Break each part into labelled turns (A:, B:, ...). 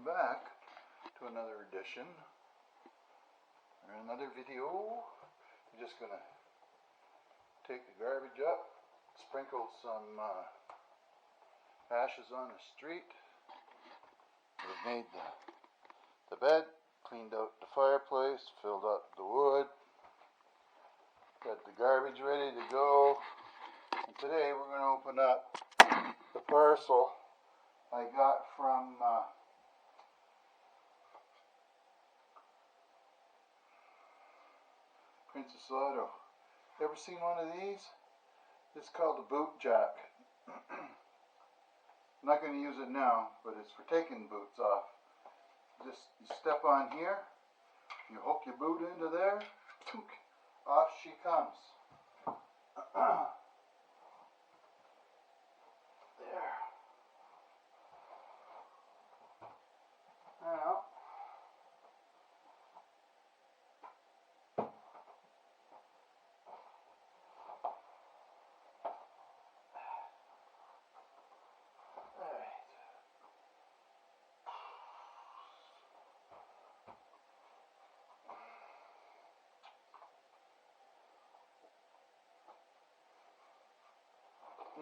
A: welcome back to another edition or another video. I'm just gonna take the garbage up, sprinkle some ashes on the street. We've made the bed, cleaned out the fireplace, filled up the wood, got the garbage ready to go. And today we're going to open up the parcel I got from Princess Auto. Ever seen one of these? It's called a boot jack. I'm not going to use it now, but it's for taking boots off. Just you step on here, you hook your boot into there, off she comes. There. Now,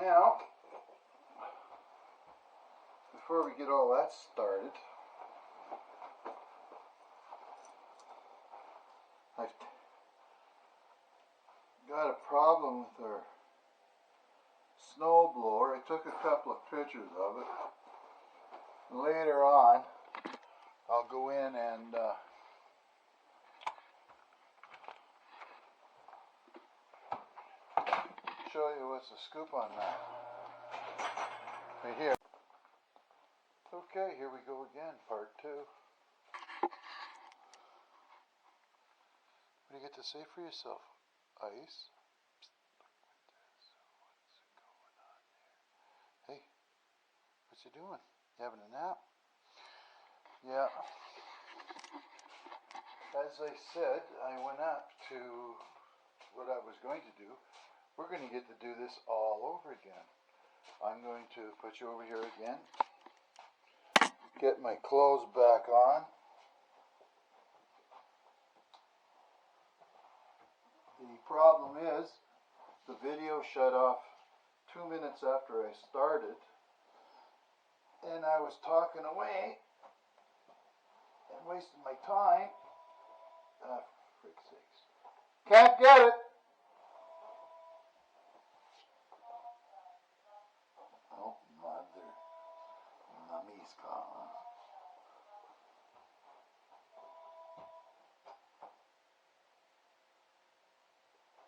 A: Now, before we get all that started, I've got a problem with our snowblower. I took a couple of pictures of it. Later on, I'll go in and show you what's the scoop on that. Right here. Okay, here we go again, part 2. What do you get to say for yourself? Ice? Psst, look at this. What's going on there? Hey, what you doing? You having a nap? Yeah. As I said, I went up to what I was going to do. We're going to get to do this all over again. I'm going to put you over here again. Get my clothes back on. The problem is the video shut off 2 minutes after I started, and I was talking away and wasting my time. Ah, for frick's sakes. Can't get it. Oh, mother. Mummy's calling.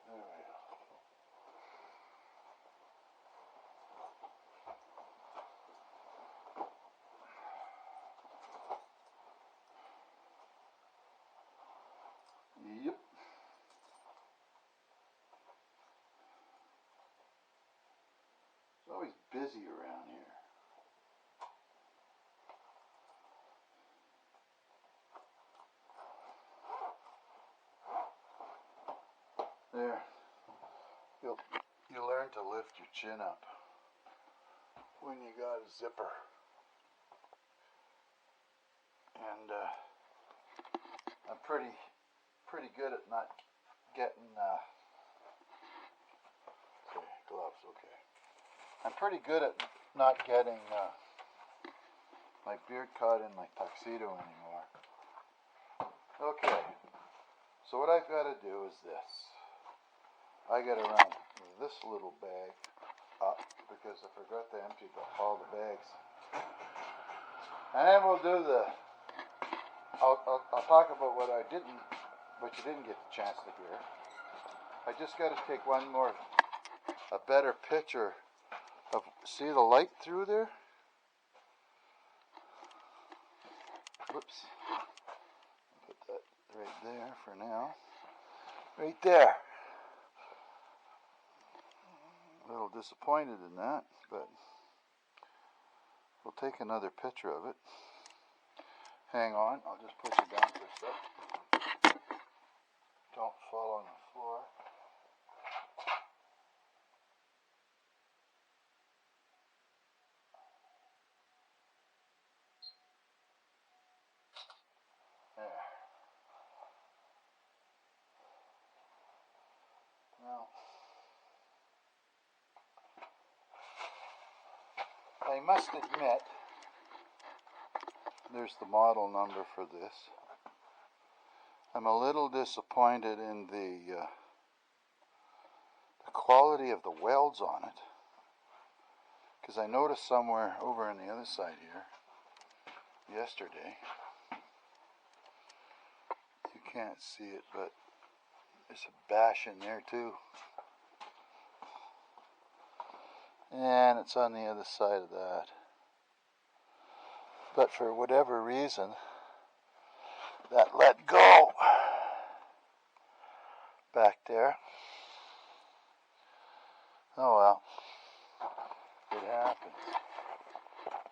A: There we go. Yep. It's always busy around here. There. You'll learn to lift your chin up when you got a zipper. And I'm pretty good at not getting okay, gloves, okay. I'm pretty good at not getting my beard caught in my tuxedo anymore. Okay. So what I've got to do is this. I got to run this little bag up because I forgot to empty all the bags. And then we'll do I'll talk about what you didn't get the chance to hear. I just got to take a better picture of, see the light through there? Whoops. Put that right there for now. Right there. A little disappointed in that, but we'll take another picture of it. Hang on, I'll just put you down for a sec. Don't fall on the floor. I must admit, there's the model number for this. I'm a little disappointed in the quality of the welds on it, because I noticed somewhere over on the other side here yesterday, you can't see it, but there's a bash in there too, and it's on the other side of that. But for whatever reason, that let go back there. Oh well, it happens.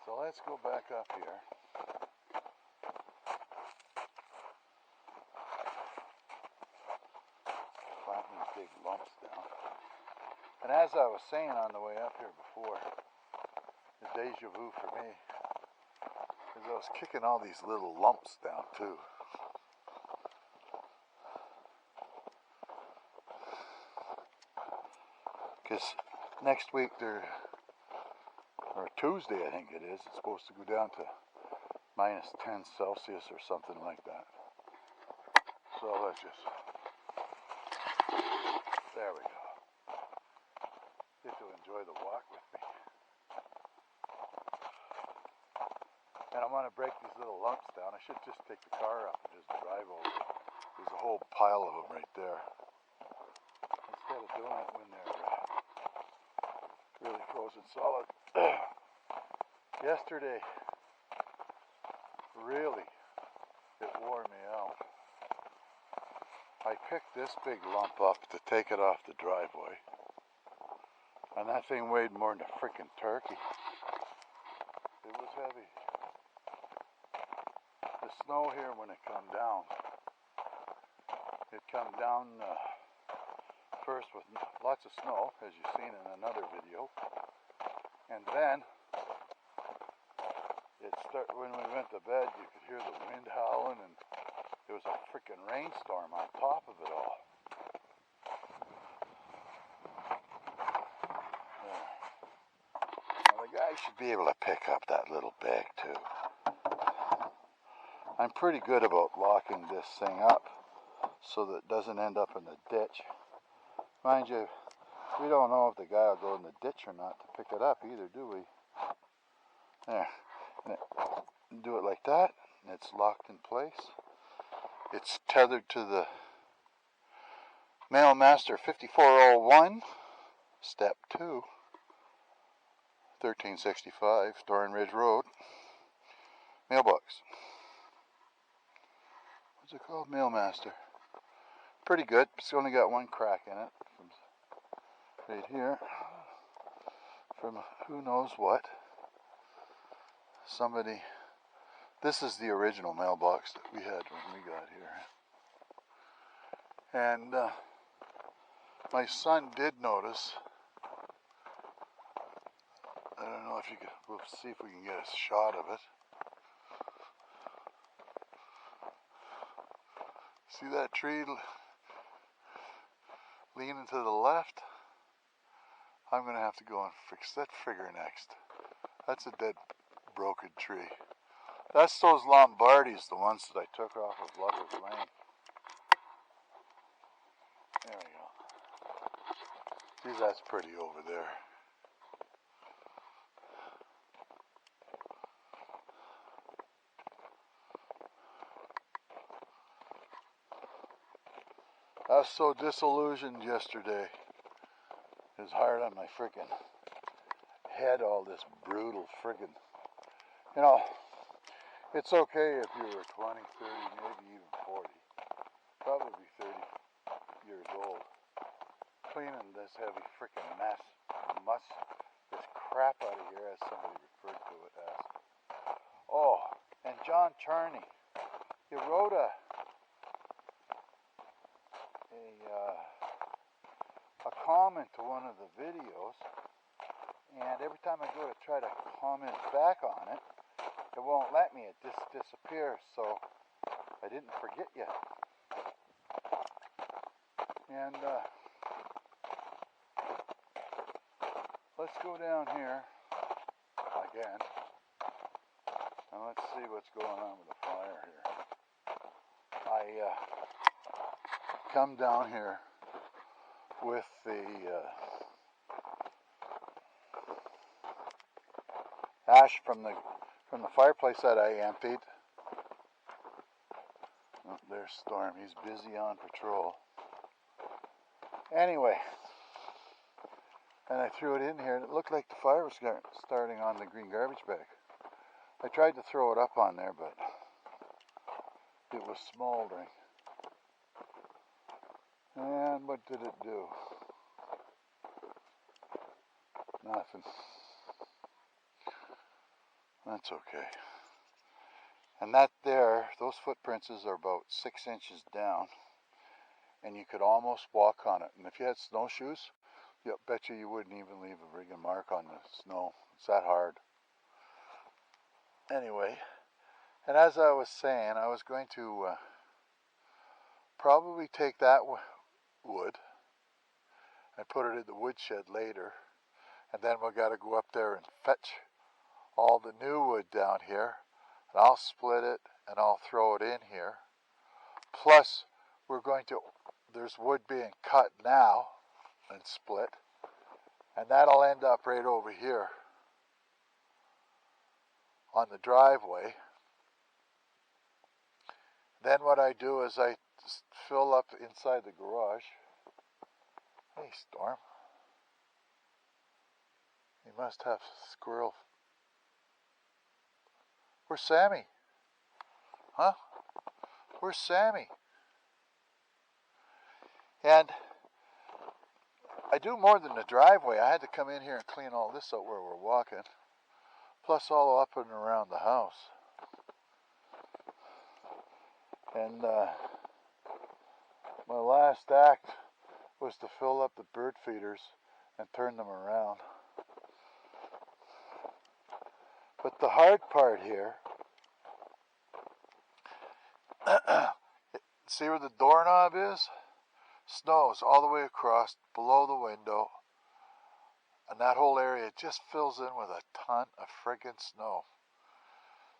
A: So let's go back up here. Flatten these big lumps down. And as I was saying on the way up here before, the deja vu for me is I was kicking all these little lumps down too. Because next week, or Tuesday I think it is, it's supposed to go down to -10 Celsius or something like that. So let's just, there we go. Get to enjoy the walk with me. And I'm going to break these little lumps down. I should just take the car up and just drive over it. There's a whole pile of them right there. Instead of doing it when they're really frozen solid. Yesterday, really, it wore me out. I picked this big lump up to take it off the driveway, and that thing weighed more than a freaking turkey. It was heavy. The snow here, when it come down, it come down first with lots of snow, as you've seen in another video, and then when we went to bed, you could hear the wind howling, and there was a freaking rainstorm on top of it all. There. Now the guy should be able to pick up that little bag too. I'm pretty good about locking this thing up so that it doesn't end up in the ditch. Mind you, we don't know if the guy will go in the ditch or not to pick it up either, do we? There. And do it like that, and it's locked in place. It's tethered to the Mailmaster 5401, Step 2, 1365, Dorn Ridge Road, mailbox. What's it called? Mailmaster. Pretty good. It's only got one crack in it. From right here. From who knows what. Somebody. This is the original mailbox that we had when we got here. And my son did notice. I don't know if you can. We'll see if we can get a shot of it. See that tree leaning to the left? I'm going to have to go and fix that figure next. That's a dead, broken tree. That's those Lombardis, the ones that I took off of Lover's Lane. There we go. See, that's pretty over there. I was so disillusioned yesterday. It was hard on my freaking head, all this brutal friggin', you know, it's okay if you were 20, 30, maybe even 40, probably 30 years old, cleaning this heavy freaking mess, this crap out of here, as somebody referred to it as. Oh, and John Charney, he wrote a comment to one of the videos, and every time I go to try to comment back on it, it won't let me. It just disappears. So I didn't forget yet. And let's go down here. I again. And let's see what's going on with the fire here. I come down here with the ash from the fireplace that I emptied. Oh, there's Storm. He's busy on patrol. Anyway, and I threw it in here, and it looked like the fire was starting on the green garbage bag. I tried to throw it up on there, but it was smoldering. And what did it do? Nothing. That's okay. And that there, those footprints are about 6 inches down, and you could almost walk on it. And if you had snowshoes, I bet you wouldn't even leave a friggin' mark on the snow. It's that hard. Anyway, and as I was saying, I was going to probably take that wood and put it in the woodshed later, and then we got to go up there and fetch all the new wood down here, and I'll split it and I'll throw it in here. Plus, there's wood being cut now and split, and that'll end up right over here on the driveway. Then what I do is I just fill up inside the garage. Hey, Storm. You must have squirrel. Where's Sammy? Huh? Where's Sammy? And I do more than the driveway. I had to come in here and clean all this out where we're walking. Plus all up and around the house. And my last act was to fill up the bird feeders and turn them around. But the hard part here, see where the doorknob is? Snows all the way across below the window, and that whole area just fills in with a ton of friggin' snow.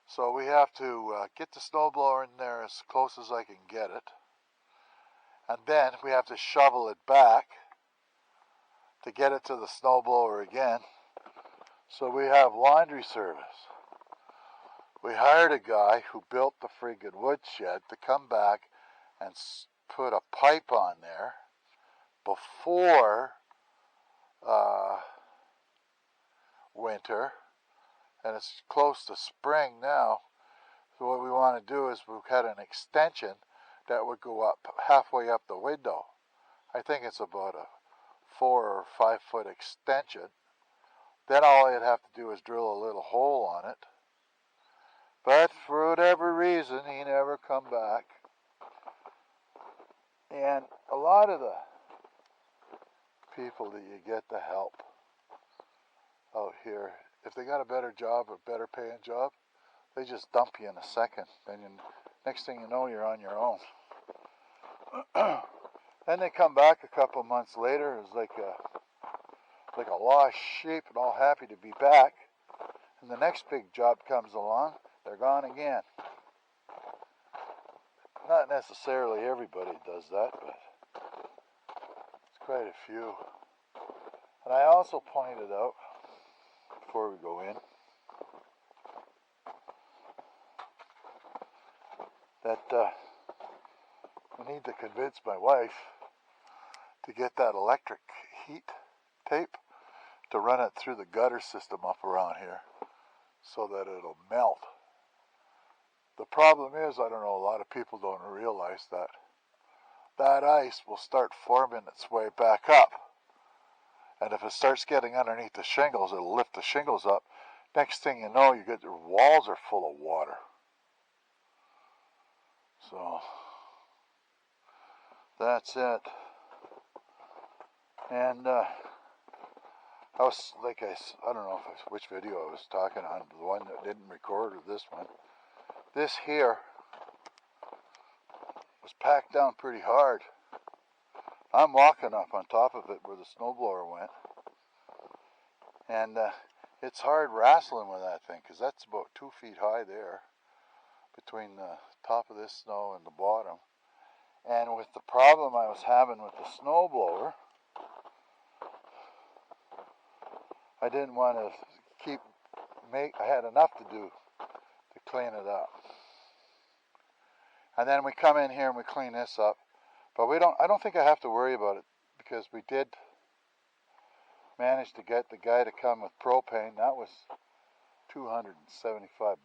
A: So we have to get the snowblower in there as close as I can get it, and then we have to shovel it back to get it to the snowblower again. So we have laundry service. We hired a guy who built the friggin' woodshed to come back and put a pipe on there before winter, and it's close to spring now. So what we want to do is we've had an extension that would go up halfway up the window. I think it's about a 4 or 5 foot extension. Then all I'd have to do is drill a little hole on it. But for whatever reason, he never come back. And a lot of the people that you get to help out here, if they got a better job, a better paying job, they just dump you in a second. Then next thing you know, you're on your own. Then they come back a couple months later, it's like a lost sheep and all happy to be back. And the next big job comes along, they're gone again. Not necessarily everybody does that, but it's quite a few. And I also pointed out, before we go in, that I need to convince my wife to get that electric heat tape to run it through the gutter system up around here so that it'll melt. The problem is, I don't know, a lot of people don't realize that ice will start forming its way back up. And if it starts getting underneath the shingles, it'll lift the shingles up. Next thing you know, your walls are full of water. So that's it. And I was like, I don't know which video I was talking on, the one that didn't record or this one. This here was packed down pretty hard. I'm walking up on top of it where the snowblower went. And it's hard wrestling with that thing because that's about 2 feet high there between the top of this snow and the bottom. And with the problem I was having with the snowblower, I didn't want to I had enough to do to clean it up. And then we come in here and we clean this up. But I don't think I have to worry about it because we did manage to get the guy to come with propane. That was $275.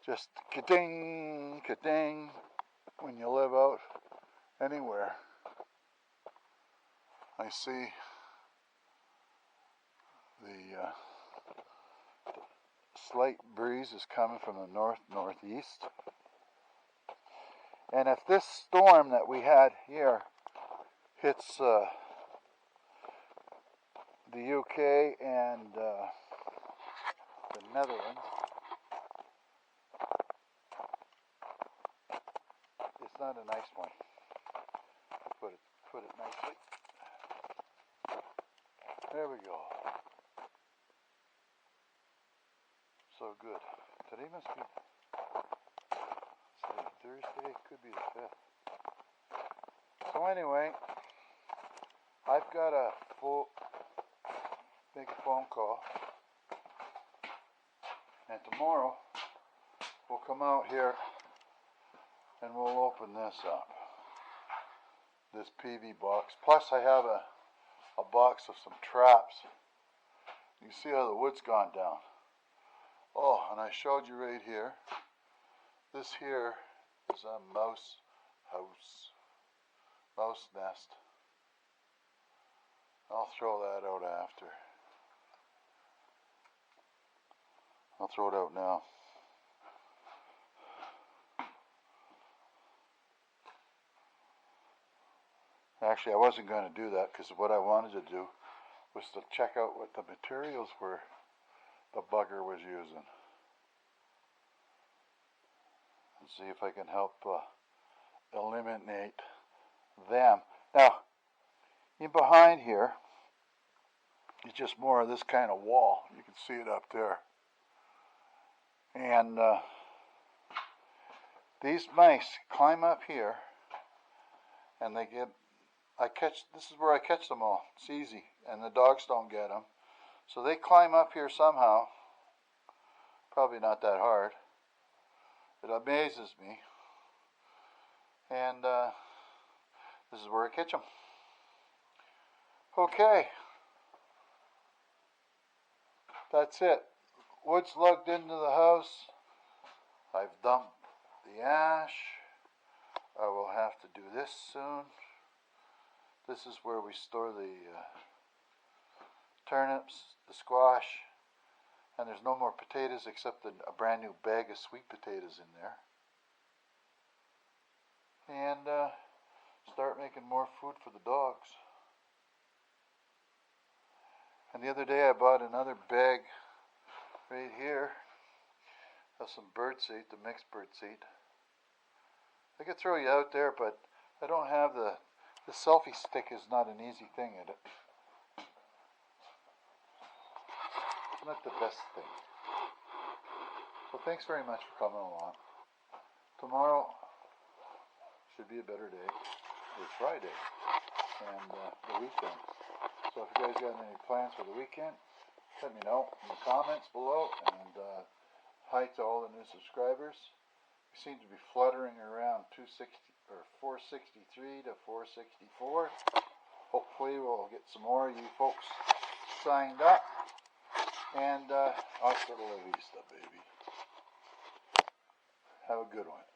A: Just ka-ding, ka-ding, when you live out anywhere. I see the slight breeze is coming from the north-northeast. And if this storm that we had here hits the UK and the Netherlands, it's not a nice one. Put it nicely. There we go. So good. Today must be Thursday, could be the 5th. So anyway, I've got to make a phone call, and tomorrow we'll come out here and we'll open this up, this PV box. Plus I have a box of some traps. You see how the wood's gone down. Oh, and I showed you right here. This here is a mouse nest. I'll throw that out after. I'll throw it out now. Actually, I wasn't going to do that because what I wanted to do was to check out what the materials were the bugger was using. And see if I can help eliminate them. Now, in behind here is just more of this kind of wall. You can see it up there. And these mice climb up here and they get, this is where I catch them all. It's easy, and the dogs don't get them. So they climb up here somehow. Probably not that hard. It amazes me. And this is where I catch them. Okay. That's it. Wood's lugged into the house. I've dumped the ash. I will have to do this soon. This is where we store the turnips, the squash, and there's no more potatoes except a brand new bag of sweet potatoes in there. And start making more food for the dogs. And the other day I bought another bag right here of some birdseed, the mixed birdseed. I could throw you out there, but I don't have the selfie stick is not an easy thing at it. It's not the best thing. So thanks very much for coming along. Tomorrow should be a better day. It's Friday and the weekend. So if you guys got any plans for the weekend, let me know in the comments below. And hi to all the new subscribers. We seem to be fluttering around 463 to 464. Hopefully we'll get some more of you folks signed up. And hasta la vista, baby. Have a good one.